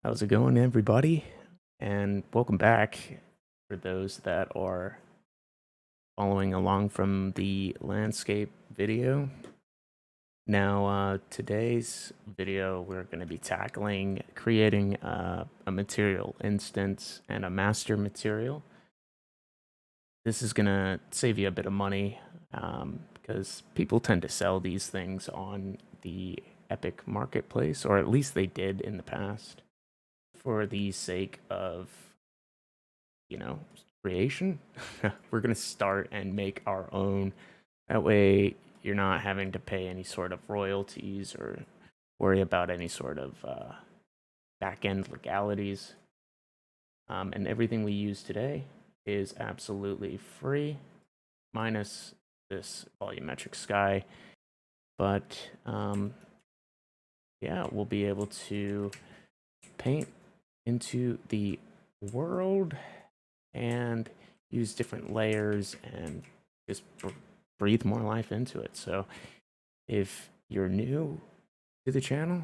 How's it going, everybody? And welcome back for those that are following along from the landscape video. Now, today's video, we're going to be tackling creating a material instance and a master material. This is going to save you a bit of money because people tend to sell these things on the Epic Marketplace, or at least they did in the past, for the sake of creation. We're going to start and make our own. That way, you're not having to pay any sort of royalties or worry about any sort of back end legalities. And everything we use today is absolutely free, minus this volumetric sky. But yeah, we'll be able to paint into the world and use different layers and just breathe more life into it. So if you're new to the channel,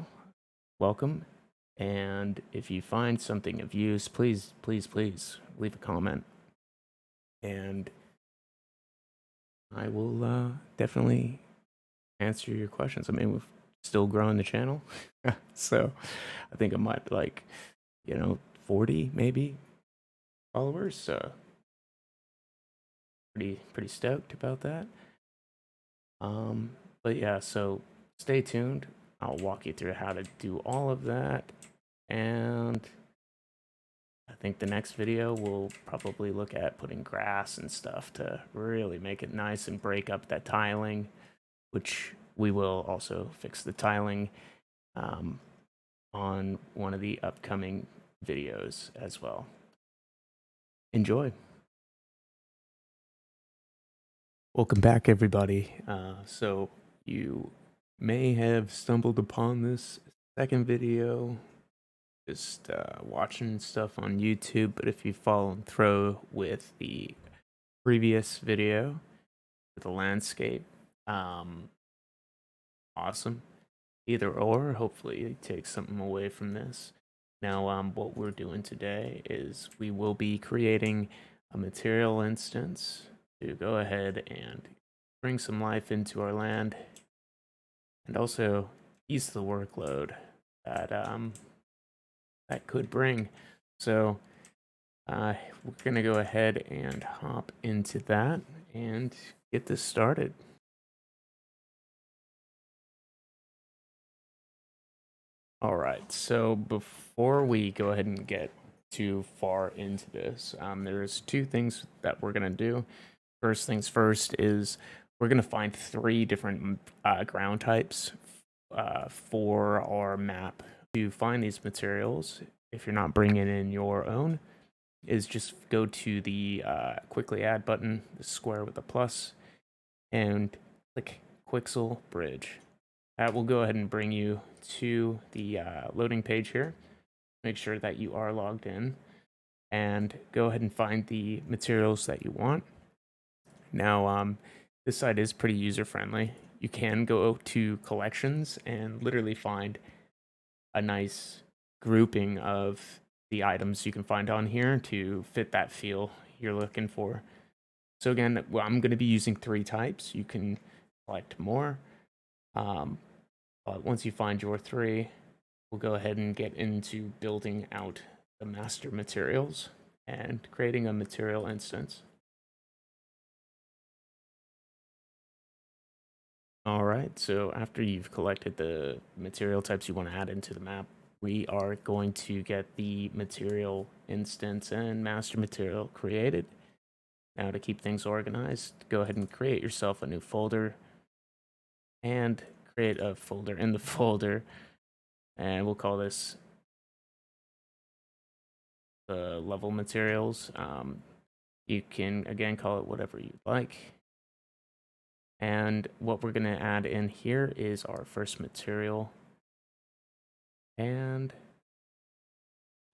welcome. And if you find something of use, please leave a comment. And I will definitely answer your questions. I mean, we're still growing the channel. So I think I'm at 40 maybe followers. So pretty stoked about that. But yeah, so stay tuned. I'll walk you through how to do all of that. And I think the next video we'll probably look at putting grass and stuff to really make it nice and break up that tiling, which we will also fix the tiling on one of the upcoming videos as well. Enjoy. Welcome back, everybody. So you may have stumbled upon this second video just watching stuff on YouTube, but if you followed through with the previous video with the landscape, awesome. Either or, hopefully you take something away from this. Now, what we're doing today is we will be creating a material instance to go ahead and bring some life into our land and also ease the workload that that could bring. So we're gonna go ahead and hop into that and get this started. All right, so before we go ahead and get too far into this, there's two things that we're gonna do. First things first is we're gonna find 3 different ground types for our map. To find these materials, if you're not bringing in your own, is just go to the quickly add button, the square with a plus, and click Quixel Bridge. That will go ahead and bring you to the loading page here. Make sure that you are logged in and go ahead and find the materials that you want. Now, this site is pretty user-friendly. You can go to collections and literally find a nice grouping of the items you can find on here to fit that feel you're looking for. So again, I'm going to be using 3 types. You can collect more. But once you find your 3, we'll go ahead and get into building out the master materials and creating a material instance. All right, so after you've collected the material types you want to add into the map, we are going to get the material instance and master material created. Now, to keep things organized, go ahead and create yourself a new folder and create a folder in the folder, and we'll call this the level materials. You can again call it whatever you'd like. And what we're going to add in here is our first material. And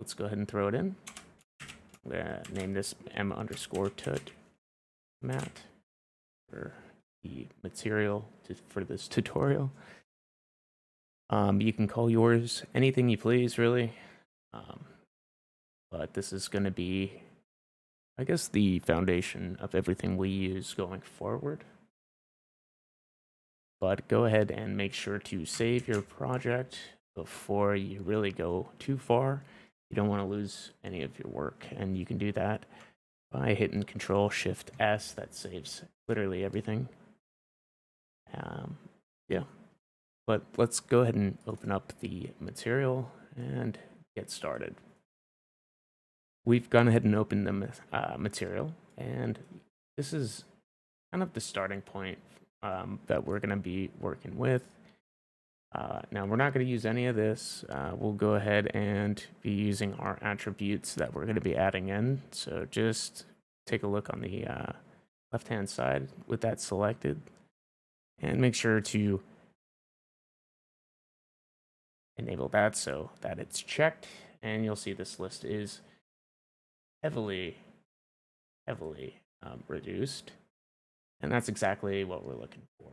let's go ahead and throw it in. I'm going to name this m_tut mat for the material for this tutorial. You can call yours anything you please, really. Um, but this is going to be, I guess, the foundation of everything we use going forward. But go ahead and make sure to save your project before you really go too far. You don't want to lose any of your work, and you can do that by hitting Control Shift S. That saves literally everything. Yeah, but let's go ahead and open up the material and get started. We've gone ahead and opened the material, and this is kind of the starting point that we're going to be working with. Now, we're not going to use any of this. We'll go ahead and be using our attributes that we're going to be adding in. So just take a look on the left-hand side with that selected, and make sure to enable that so that it's checked. And you'll see this list is heavily reduced. And that's exactly what we're looking for.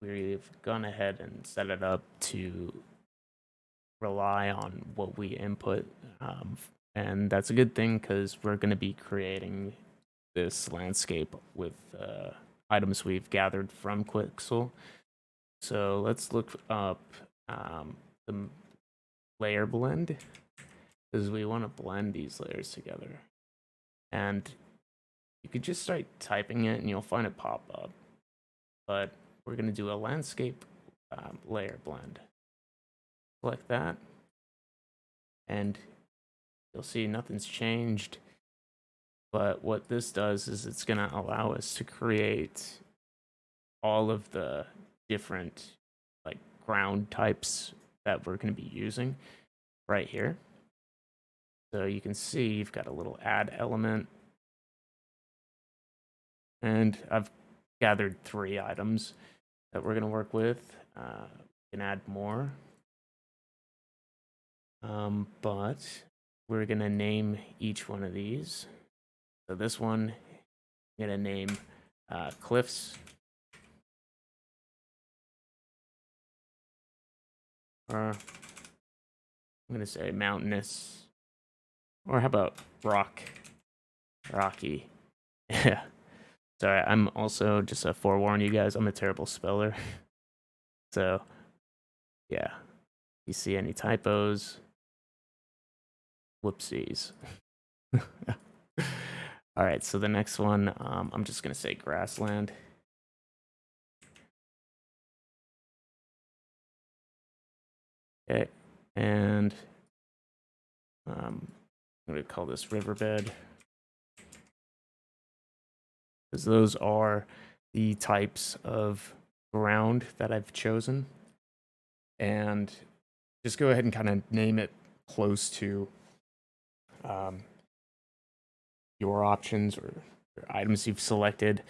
We've gone ahead and set it up to rely on what we input. And that's a good thing because we're going to be creating this landscape with items we've gathered from Quixel. So let's look up the layer blend, because we want to blend these layers together. And you could just start typing it and you'll find it pop up. But we're going to do a landscape layer blend. Select that, and you'll see nothing's changed. But what this does is it's going to allow us to create all of the different like ground types that we're going to be using right here. So you can see you've got a little add element, and I've gathered 3 items that we're going to work with. We can add more, but we're going to name each one of these. So this one, I'm going to name cliffs. Or I'm going to say mountainous. Or how about rocky? Yeah. Sorry, I'm also, just to forewarn you guys, I'm a terrible speller. So, yeah. You see any typos? Whoopsies. All right, so the next one, I'm just going to say grassland. Okay, and I'm going to call this riverbed, because those are the types of ground that I've chosen. And just go ahead and kind of name it close to your options or items you've selected,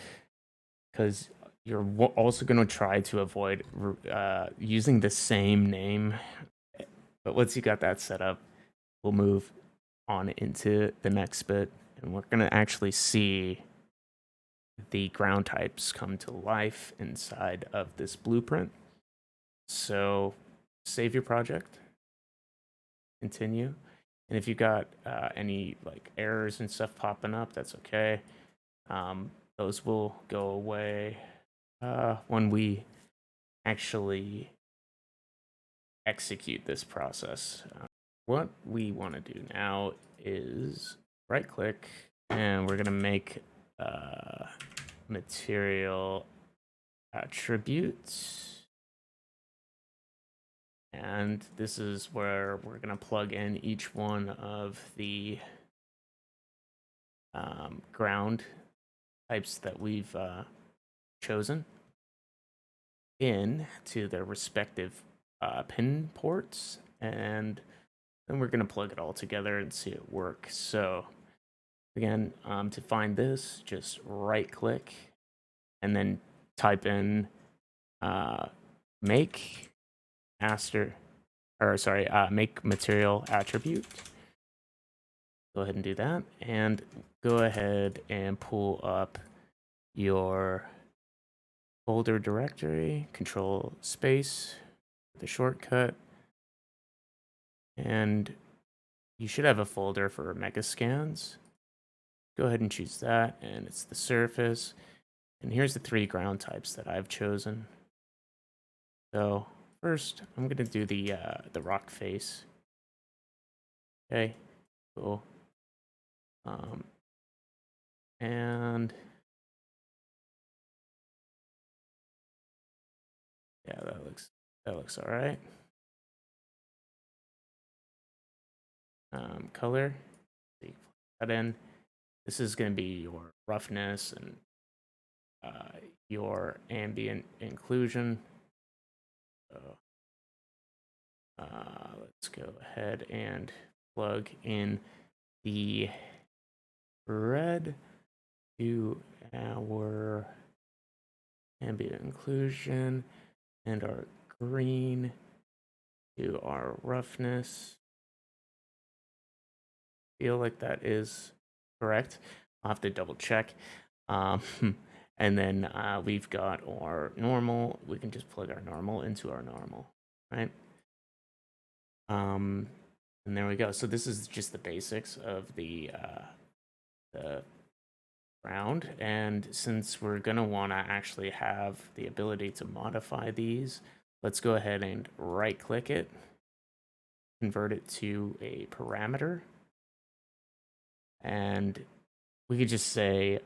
because you're also going to try to avoid using the same name. But once you got that set up, we'll move on into the next bit, and we're going to actually see the ground types come to life inside of this blueprint. So save your project, continue, and if you got any like errors and stuff popping up, that's okay. Those will go away when we actually execute this process. What we want to do now is right click, and we're going to make material attributes. And this is where we're going to plug in each one of the ground types that we've chosen into their respective pin ports, and then we're going to plug it all together and see it work. So again, to find this, just right click and then type in make make material attribute. Go ahead and do that, and go ahead and pull up your folder directory, control space, the shortcut, and you should have a folder for mega scans. Go ahead and choose that, and it's the surface. And here's the 3 ground types that I've chosen. So first, I'm gonna do the rock face. Okay, cool. And yeah, that looks all right. Color, so you put that in. This is gonna be your roughness and your ambient inclusion. So, let's go ahead and plug in the red to our ambient inclusion and our green to our roughness. Feel like that is correct. I'll have to double check. And then we've got our normal. We can just plug our normal into our normal, right? And there we go. So this is just the basics of the ground. And since we're gonna want to actually have the ability to modify these, let's go ahead and right click it, convert it to a parameter, and we could just say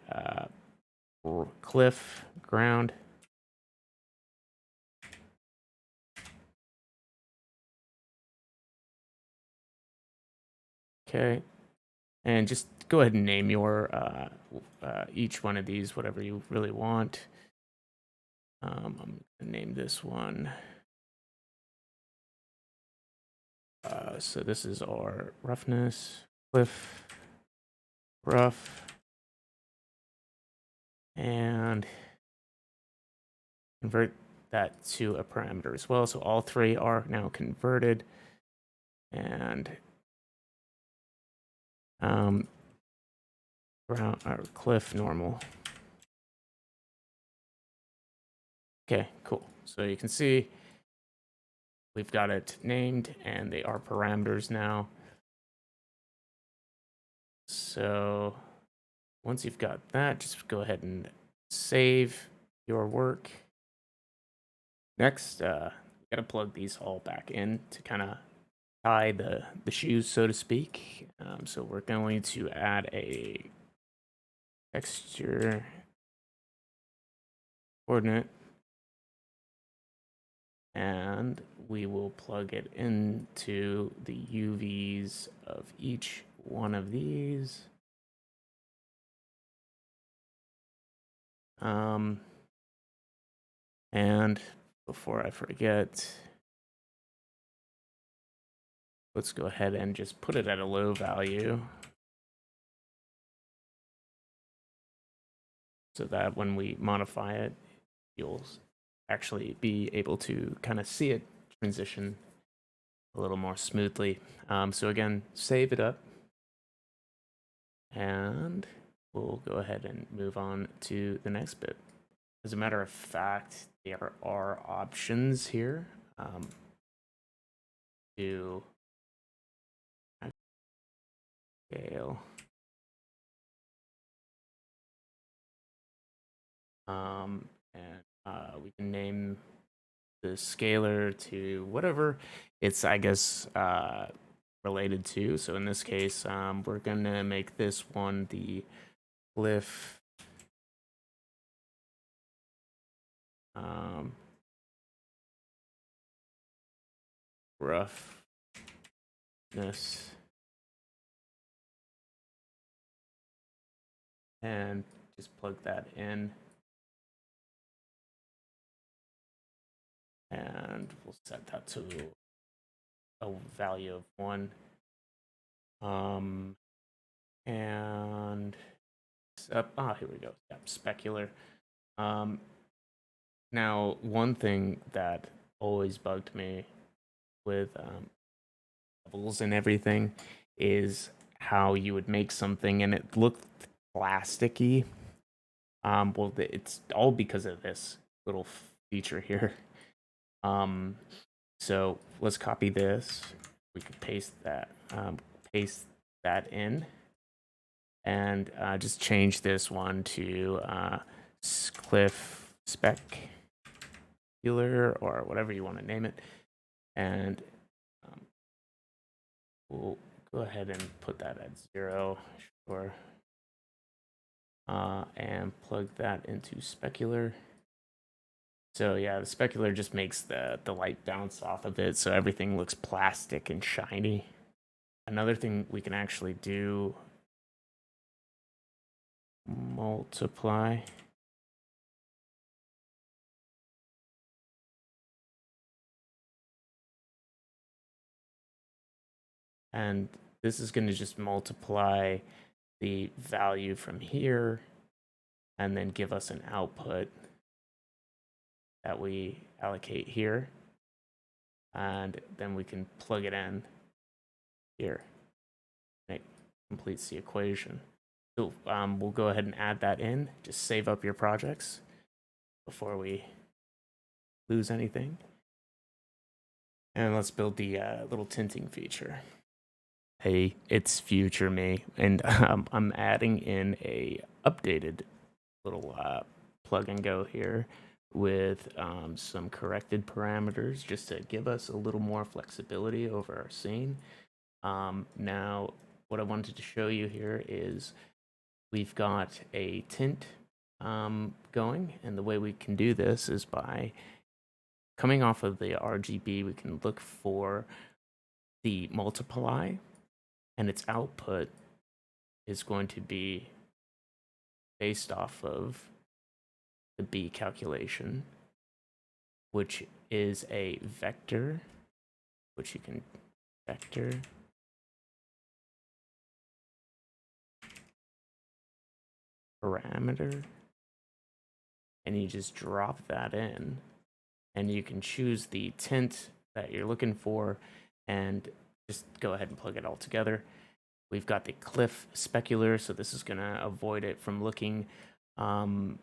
cliff ground. Okay, and just go ahead and name your each one of these whatever you really want. I'm gonna name this one. So this is our roughness, cliff, rough, and convert that to a parameter as well. So all 3 are now converted, and ground or cliff normal. Okay, cool. So you can see we've got it named, and they are parameters now. So once you've got that, just go ahead and save your work. Next, you gotta plug these all back in to kind of tie the shoes, so to speak. So we're going to add a texture coordinate, and we will plug it into the UVs of each one of these. And before I forget, let's go ahead and just put it at a low value so that when we modify it, you'll actually be able to kind of see it transition a little more smoothly. So again, save it up, and we'll go ahead and move on to the next bit. As a matter of fact, there are options here to scale. And we can name the scalar to whatever it's, I guess, related to. So in this case, we're gonna make this one the cliff roughness, and just plug that in, and we'll set that to a value of 1. And here we go. Yeah, specular. Now, one thing that always bugged me with levels and everything is how you would make something and it looked plasticky. Well, it's all because of this little feature here. So let's copy this. We could paste that, paste that in, and just change this one to cliff specular, or whatever you want to name it. And we'll go ahead and put that at 0, sure. And plug that into specular. So yeah, the specular just makes the light bounce off of it, so everything looks plastic and shiny. Another thing we can actually do, multiply. And this is going to just multiply the value from here and then give us an output that we allocate here. And then we can plug it in here. It completes the equation. So we'll go ahead and add that in. Just save up your projects before we lose anything. And let's build the little tinting feature. Hey, it's future me, and I'm adding in a updated little plug and go here with some corrected parameters just to give us a little more flexibility over our scene. Now, what I wanted to show you here is we've got a tint going, and the way we can do this is by coming off of the RGB. We can look for the multiply, and its output is going to be based off of the B calculation, which is a vector, which you can vector parameter, and you just drop that in, and you can choose the tint that you're looking for and just go ahead and plug it all together. We've got the cliff specular, so this is going to avoid it from looking like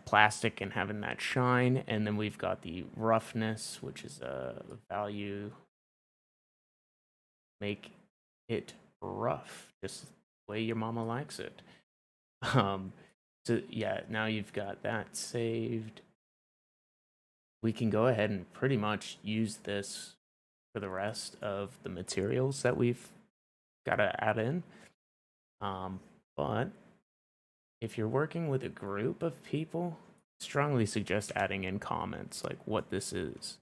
plastic and having that shine. And then we've got the roughness, which is a value, make it rough, just the way your mama likes it. So yeah, now you've got that saved. We can go ahead and pretty much use this for the rest of the materials that we've got to add in. But if you're working with a group of people, strongly suggest adding in comments like what this is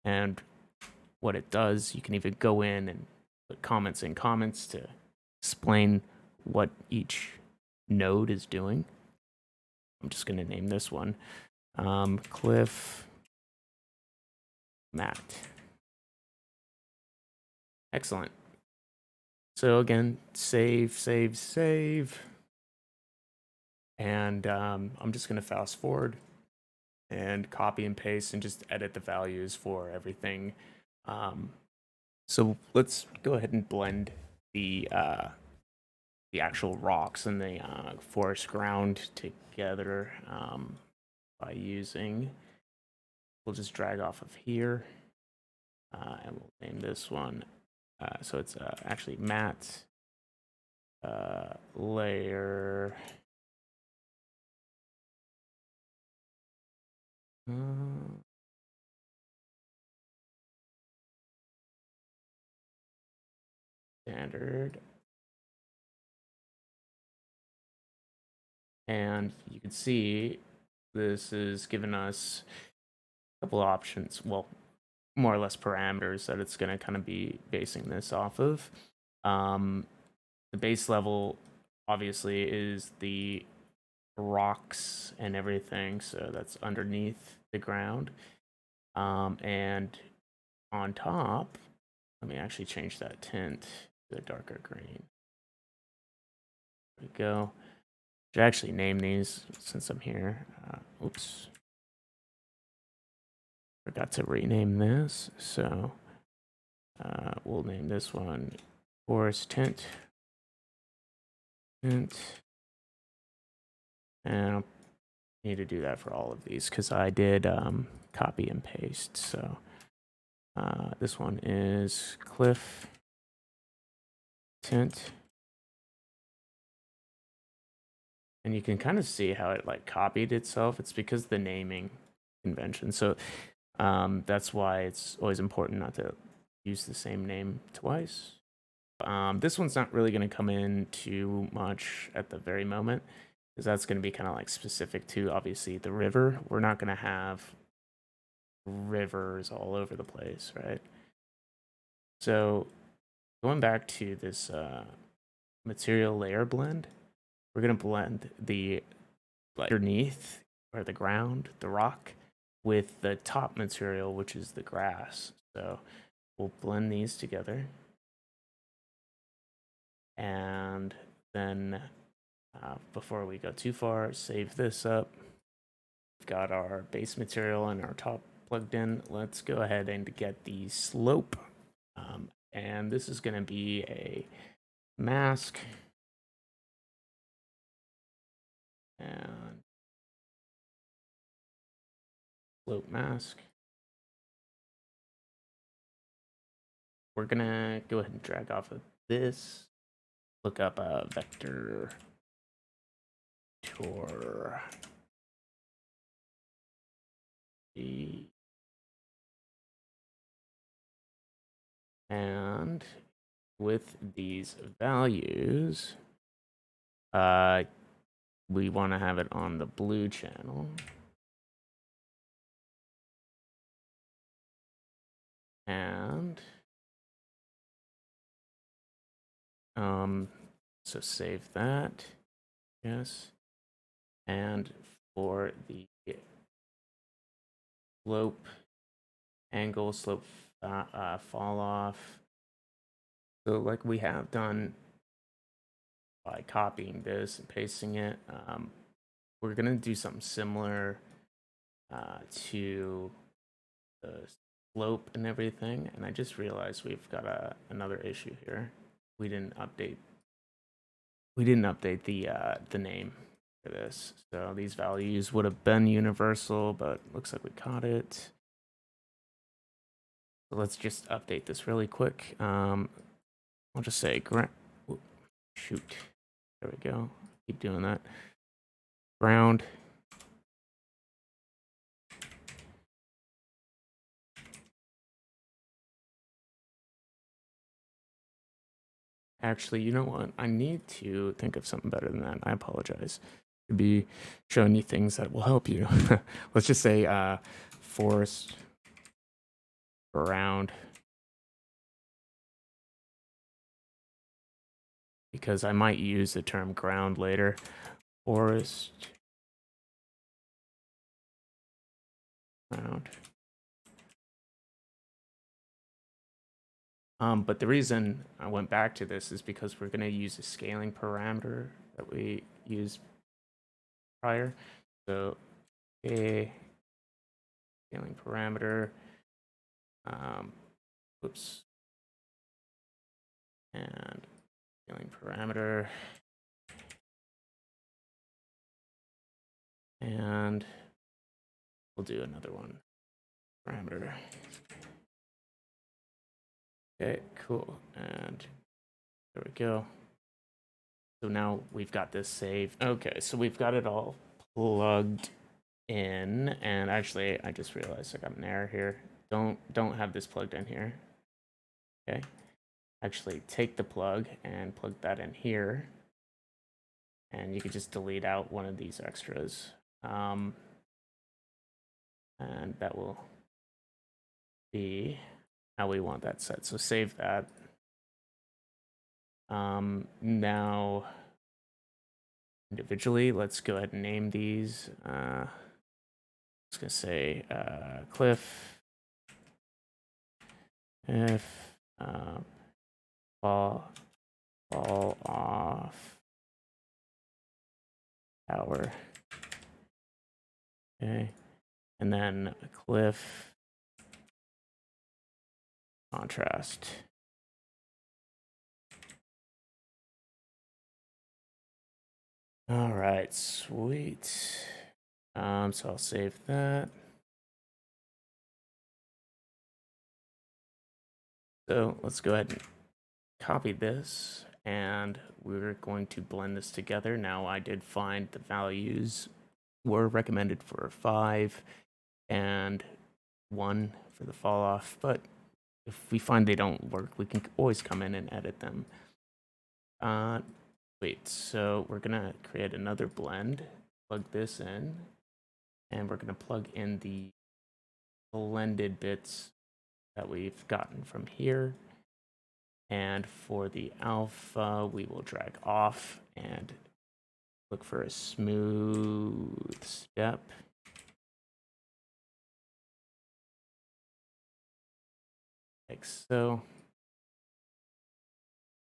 and what it does. You can even go in and put comments in comments to explain what each node is doing. I'm just going to name this one cliff mat. Excellent. So again, save. And I'm just going to fast forward and copy and paste and just edit the values for everything. So let's go ahead and blend the actual rocks and the forest ground together by using, we'll just drag off of here and we'll name this one. So it's actually matte layer. Standard. And you can see this is giving us a couple options. Well, more or less parameters that it's going to kind of be basing this off of. The base level obviously is the rocks and everything, so that's underneath the ground. And on top, let me actually change that tint to a darker green. There we go. Should actually name these since I'm here. Oops. Forgot to rename this, so we'll name this one forest tint. And I need to do that for all of these because I did copy and paste. So this one is cliff tint. And you can kind of see how it like copied itself. It's because of the naming convention. So that's why it's always important not to use the same name twice. This one's not really going to come in too much at the very moment, because that's going to be kind of like specific to obviously the river. We're not going to have rivers all over the place, right? So going back to this material layer blend, we're going to blend the underneath, or the ground, the rock, with the top material, which is the grass. So we'll blend these together. And then before we go too far, save this up. We've got our base material and our top plugged in. Let's go ahead and get the slope. And this is going to be a mask. And slope mask. We're going to go ahead and drag off of this. Look up a vector tour. And with these values, we want to have it on the blue channel. And so save that. Yes. And for the slope angle, slope fall off. So like we have done by copying this and pasting it, we're going to do something similar to the slope and everything. And I just realized we've got another issue here. We didn't update the name for this. So these values would have been universal, but looks like we caught it. So let's just update this really quick. I'll just say shoot. There we go. Keep doing that. Ground. Actually, you know what? I need to think of something better than that. I apologize. To be showing you things that will help you. Let's just say forest ground. Because I might use the term ground later. Forest ground. But the reason I went back to this is because we're going to use a scaling parameter that we used prior. So, a scaling parameter. Oops. And scaling parameter. And we'll do another one. Parameter. Okay, cool. And there we go. So now we've got this saved. Okay, so we've got it all plugged in. And actually, I just realized I got an error here. Don't have this plugged in here. Okay. Actually, take the plug and plug that in here. And you can just delete out one of these extras. And that will be how we want that set. So save that. Now, individually, let's go ahead and name these. I was going to say cliff, if fall off tower. Okay. And then a cliff contrast. All right, sweet. So I'll save that. So let's go ahead and copy this and we're going to blend this together. Now, I did find the values were recommended for 5 and 1 for the fall off, but if we find they don't work, we can always come in and edit them. Wait, so we're gonna create another blend, plug this in, and we're gonna plug in the blended bits that we've gotten from here. And for the alpha, we will drag off and look for a smooth step. Like so.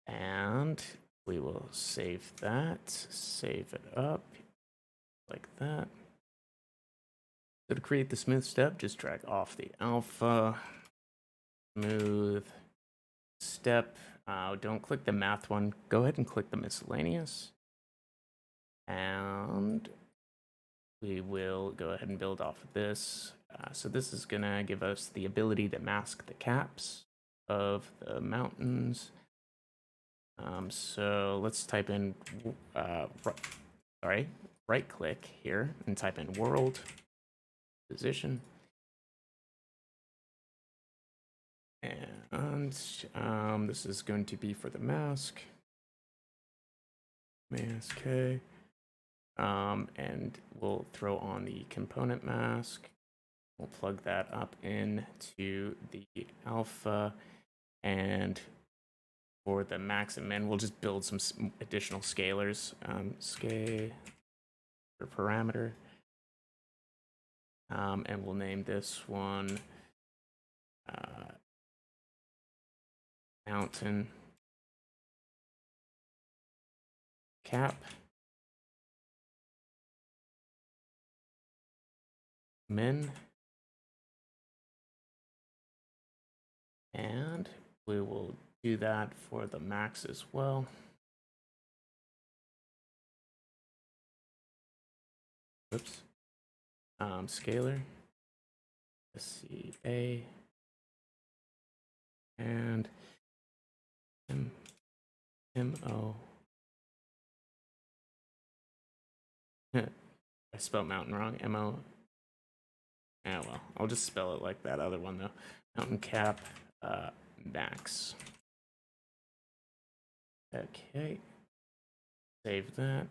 And we will save that, save it up like that. So to create the smooth step, just drag off the alpha, smooth step. Don't click the math one. Go ahead and click the miscellaneous. And we will go ahead and build off of this. So this is going to give us the ability to mask the caps of the mountains. So let's type in, right click here and type in world position. And this is going to be for the mask. Mask K. And we'll throw on the component mask. We'll plug that up into the alpha, and for the max and min, we'll just build some additional scalars. Scalar parameter, and we'll name this one mountain cap min, and we will do that for the max as well. Oops. Scalar, SCA, and MO. I spelled mountain wrong. MO. Ah, well, I'll just spell it like that other one though. Mountain cap max. Okay. Save that.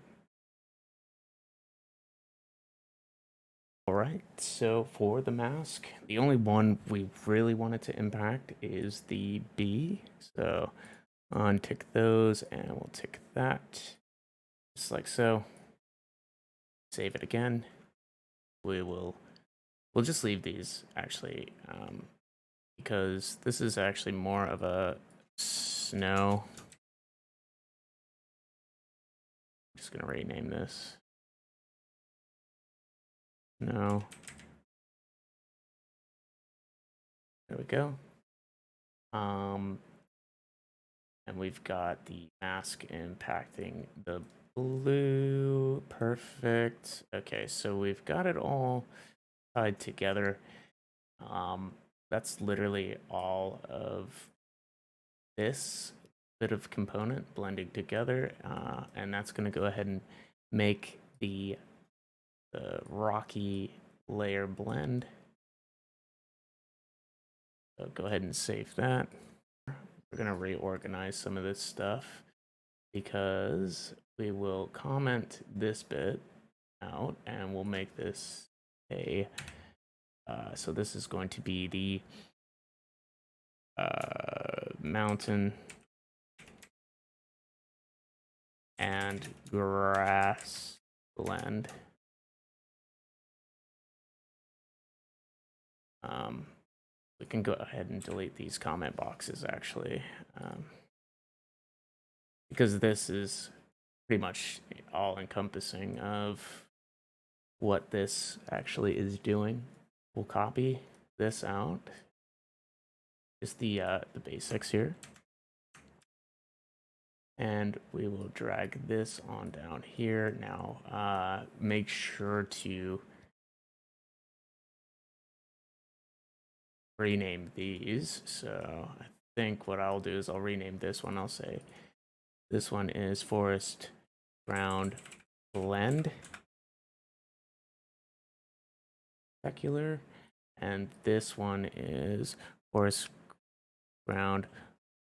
All right, so for the mask, the only one we really wanted to impact is the B. So untick those and we'll tick that just like so. Save it again. We'll just leave these actually, because this is actually more of a snow. I'm just gonna rename this. No. There we go. And we've got the mask impacting the blue. Perfect. Okay, so we've got it all tied together. That's literally all of this bit of component blending together, and that's going to go ahead and make the rocky layer blend. So go ahead and save that. We're going to reorganize some of this stuff because we will comment this bit out and we'll make this a so this is going to be the mountain and grass blend. We can go ahead and delete these comment boxes actually, because this is pretty much all encompassing of what this actually is doing. We'll copy this out, just the basics here, and we will drag this on down here. Now make sure to rename these. So I think what I'll do is I'll rename this one. I'll say This one is forest ground blend specular, and this one is forest ground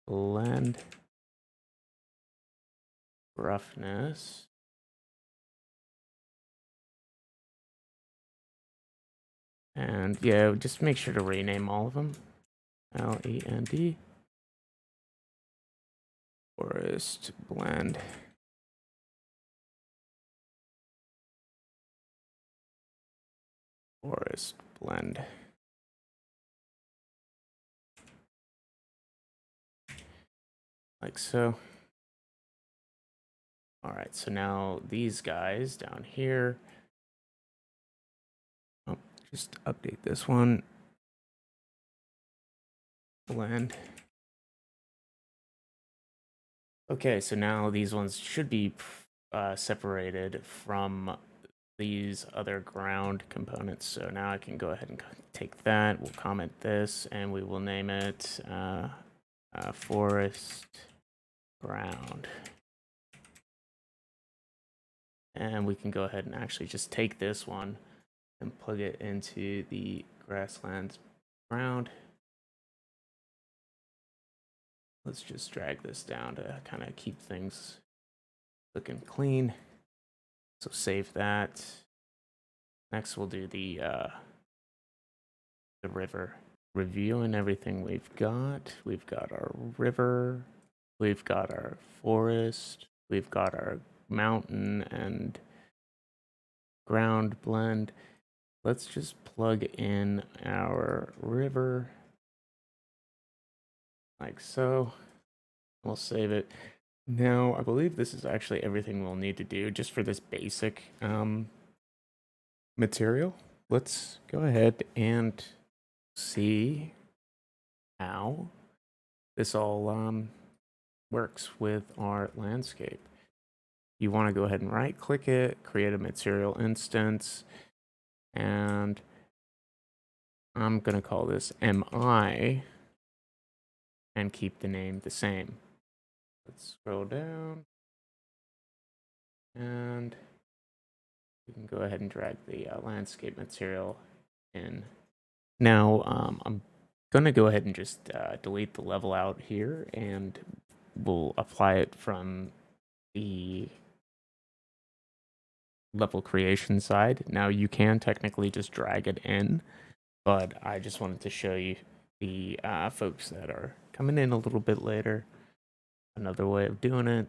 blend roughness. And yeah, just make sure to rename all of them. LEND forest blend. Forest blend. Like so. All right, so now these guys down here. Oh, just update this one. Blend. Okay, so now these ones should be separated from these other ground components. So now I can go ahead and take that. We'll comment this, and we will name it forest ground. And we can go ahead and actually just take this one and plug it into the grasslands ground. Let's just drag this down to kind of keep things looking clean. So save that. Next, we'll do the river. Reviewing everything we've got. We've got our river. We've got our forest. We've got our mountain and ground blend. Let's just plug in our river like so. We'll save it. Now, I believe this is actually everything we'll need to do just for this basic material. Let's go ahead and see how this all works with our landscape. You want to go ahead and right click it, create a material instance, and I'm going to call this MI and keep the name the same. Let's scroll down, and we can go ahead and drag the landscape material in. Now, I'm going to go ahead and just delete the level out here, and we'll apply it from the level creation side. Now, you can technically just drag it in, but I just wanted to show you the folks that are coming in a little bit later another way of doing it.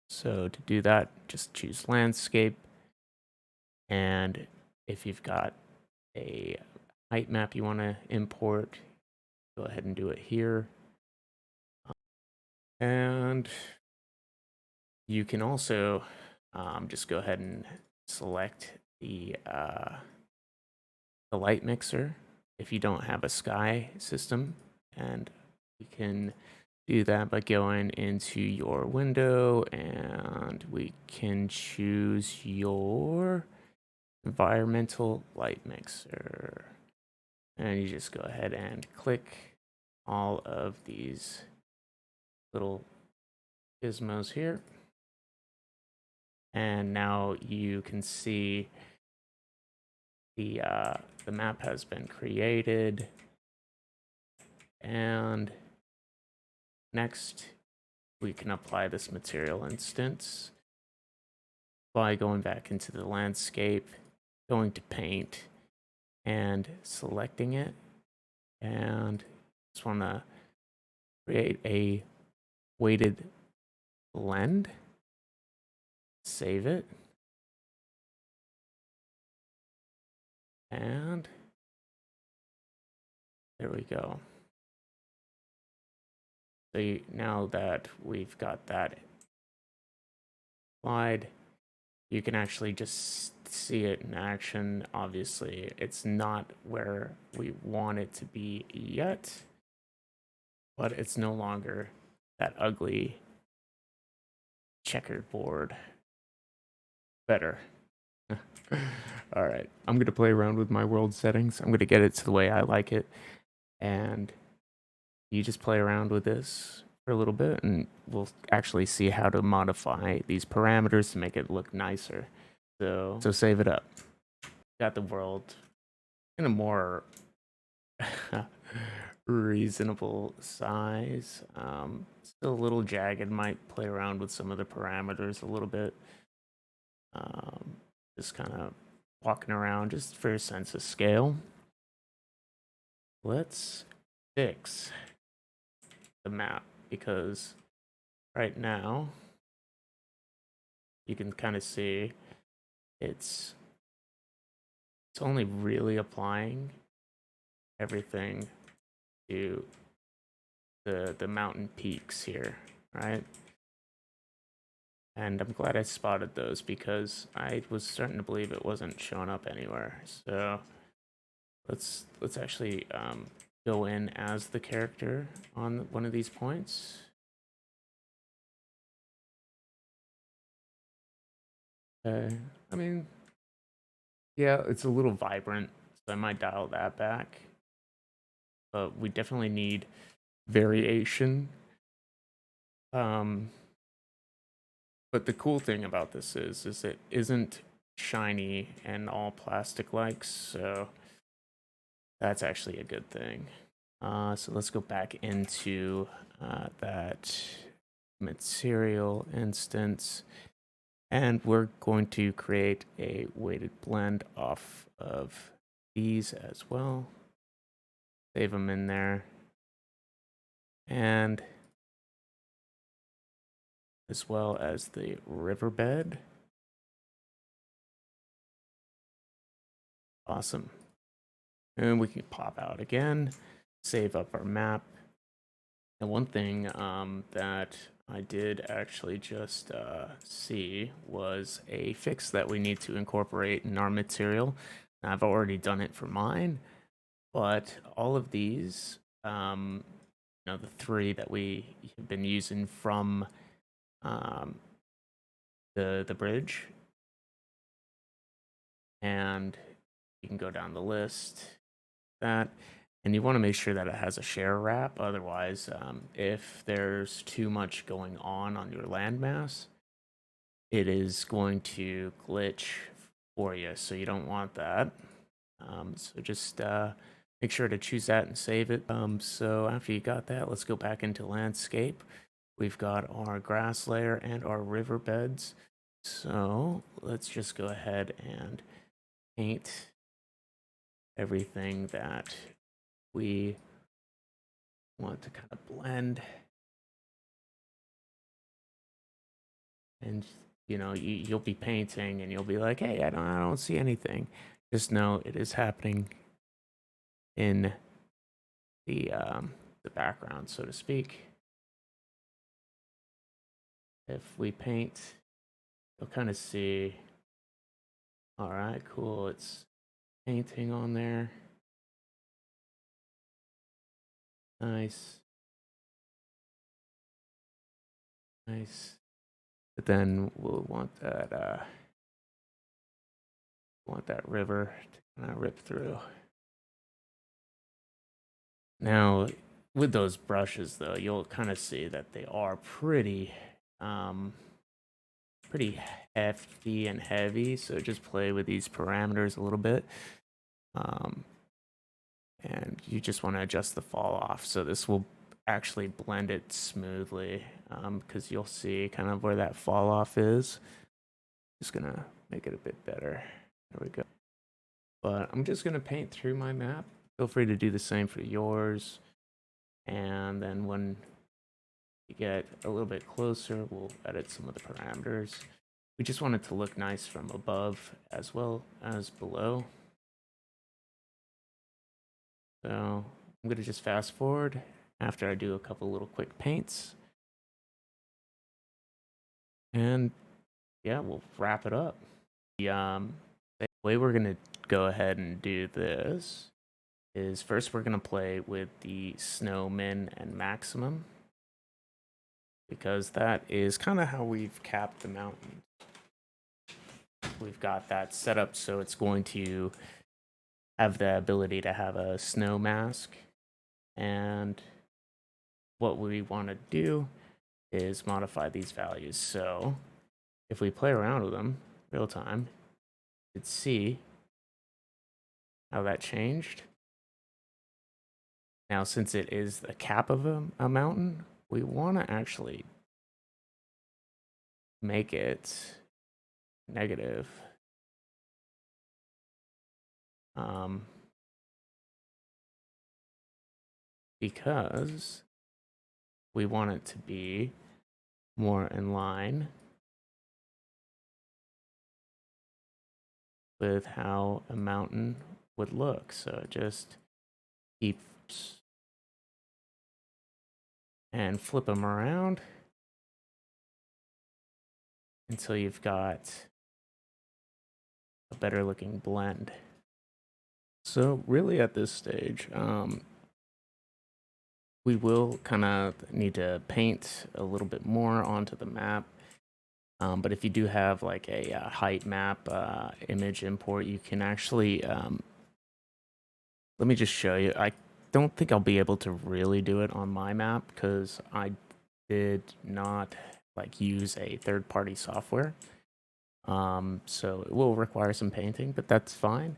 So to do that, just choose landscape, and if you've got a height map you want to import, go ahead and do it here. And you can also just go ahead and select the light mixer if you don't have a sky system, and you can do that by going into your window, and we can choose your environmental light mixer, and you just go ahead and click all of these little gizmos here, and now you can see the map has been created. And next, we can apply this material instance by going back into the landscape, going to paint, and selecting it. And just want to create a weighted blend. Save it. And there we go. So now that we've got that applied, you can actually just see it in action. Obviously, it's not where we want it to be yet, but it's no longer that ugly checkerboard. Better. All right, I'm gonna play around with my world settings. I'm gonna get it to the way I like it, and you just play around with this for a little bit, and we'll actually see how to modify these parameters to make it look nicer. So save it up. Got the world in a more reasonable size. Still a little jagged. Might play around with some of the parameters a little bit. Just kind of walking around just for a sense of scale. Let's fix the map because right now you can kind of see it's only really applying everything to the mountain peaks here, right? And I'm glad I spotted those because I was starting to believe it wasn't showing up anywhere. So let's actually go in as the character on one of these points. I mean, yeah, it's a little vibrant, so I might dial that back. But we definitely need variation. But the cool thing about this is it isn't shiny and all plastic-like, so that's actually a good thing. So let's go back into that material instance, and we're going to create a weighted blend off of these as well. Save them in there. And as well as the riverbed. Awesome. And we can pop out again, save up our map. And one thing that I did actually just see was a fix that we need to incorporate in our material. Now, I've already done it for mine, but all of these, the three that we have been using from the bridge, and you can go down the list, that, and you want to make sure that it has a share wrap. Otherwise, if there's too much going on your landmass, it is going to glitch for you, so you don't want that. So just make sure to choose that and save it. So after you got that, let's go back into landscape. We've got our grass layer and our riverbeds. So let's just go ahead and paint everything that we want to kind of blend. And you'll be painting and you'll be like, hey, I don't see anything. Just know it is happening in the background, so to speak. If we paint, you'll kind of see, all right, cool, it's painting on there. Nice. Nice. But then we'll want that river to kind of rip through. Now, with those brushes, though, you'll kind of see that they are pretty hefty and heavy. So just play with these parameters a little bit. And you just want to adjust the fall off. So this will actually blend it smoothly because you'll see kind of where that fall off is. Just gonna make it a bit better. There we go. But I'm just gonna paint through my map. Feel free to do the same for yours. And then when you get a little bit closer, we'll edit some of the parameters. We just want it to look nice from above as well as below. So I'm gonna just fast forward after I do a couple little quick paints. And yeah, we'll wrap it up. The way we're gonna go ahead and do this is first we're gonna play with the snow min and maximum, because that is kind of how we've capped the mountain. We've got that set up so it's going to have the ability to have a snow mask, and what we want to do is modify these values. So if we play around with them real time, you could see how that changed. Now, since it is the cap of a mountain, we want to actually make it negative. Because we want it to be more in line with how a mountain would look. So it just keeps and flip them around until you've got a better looking blend. So really at this stage, we will kind of need to paint a little bit more onto the map. But if you do have like a height map image import, you can actually, let me just show you. I don't think I'll be able to really do it on my map because I did not like use a third-party software. So it will require some painting, but that's fine.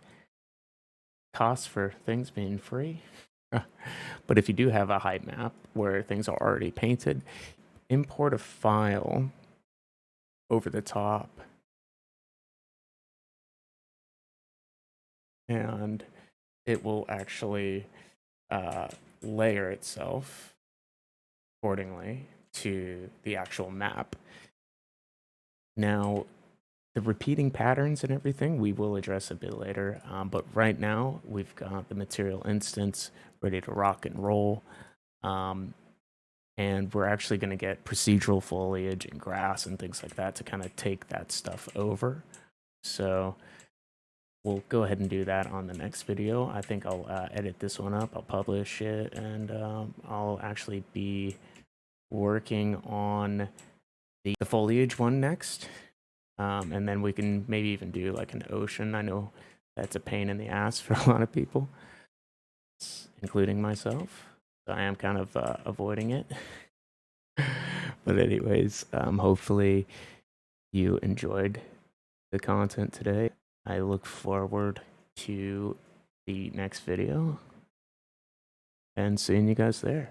Costs for things being free. But if you do have a height map where things are already painted, import a file over the top and it will actually layer itself accordingly to the actual map. Now, the repeating patterns and everything we will address a bit later, but right now we've got the material instance ready to rock and roll. And we're actually going to get procedural foliage and grass and things like that to kind of take that stuff over. So we'll go ahead and do that on the next video. I think I'll edit this one up, I'll publish it, and I'll actually be working on the foliage one next. And then we can maybe even do like an ocean. I know that's a pain in the ass for a lot of people, including myself. So I am kind of avoiding it. But anyways, hopefully you enjoyed the content today. I look forward to the next video and seeing you guys there.